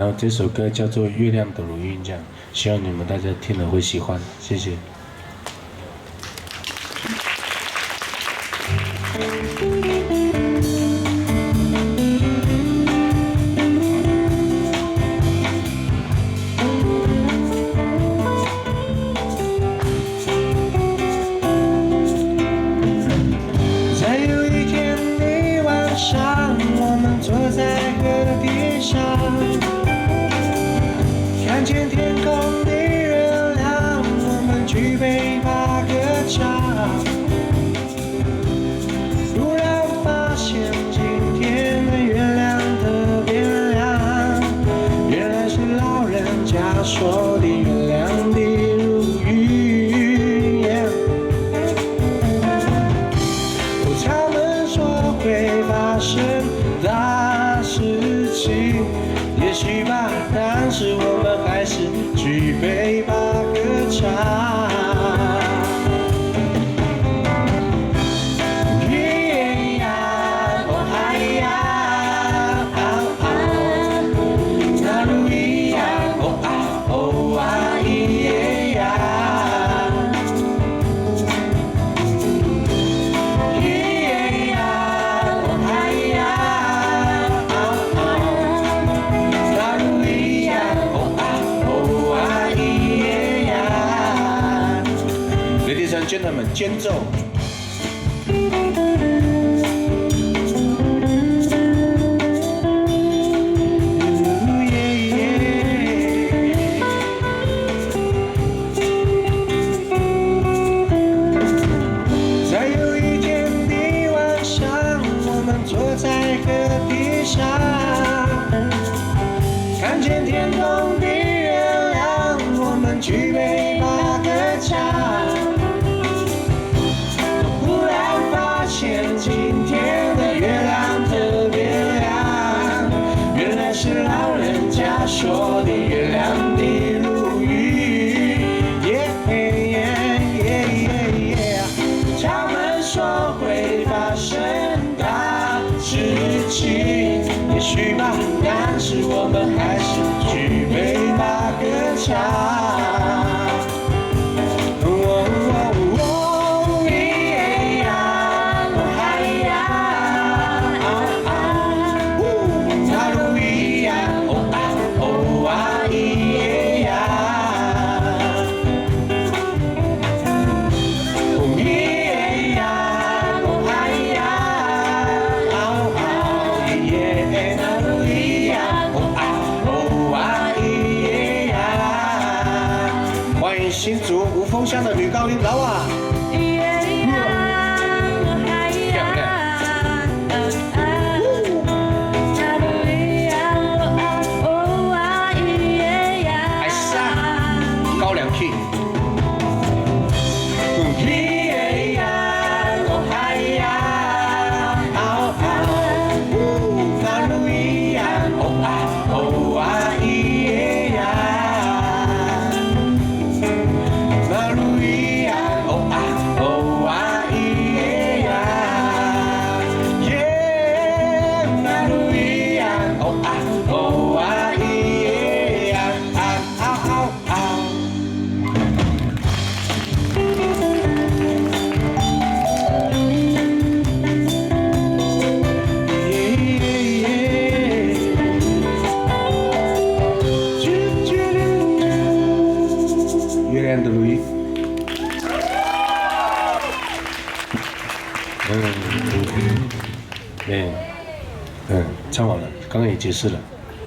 然后这首歌叫做《月亮的如云》，这样，希望你们大家听了会喜欢，谢谢。在有一天的晚上，我们坐在河堤上，看见天空的月亮，我们举杯把歌唱。突然发现今天的月亮特别亮，原来是老人家说的月亮的如云。他们说会发生大事情，也许吧，但是我们还是举杯把歌唱。耶呀，哦嗨呀，那如一样，哦啊哦啊耶呀。Ladies and gentlemen， 间奏。在有一天的晚上，我们坐在河堤上，看见天空的月亮，我们举杯把歌唱。今天的月亮特别亮，原来是老人家说的月亮的如云。他们说会发生大事情，也许吧，但是我们还是举杯把歌唱。新竹五峰乡的女高音老瓦，漂亮。还上高粱 key。月亮的如云。唱完了，刚刚也解释了。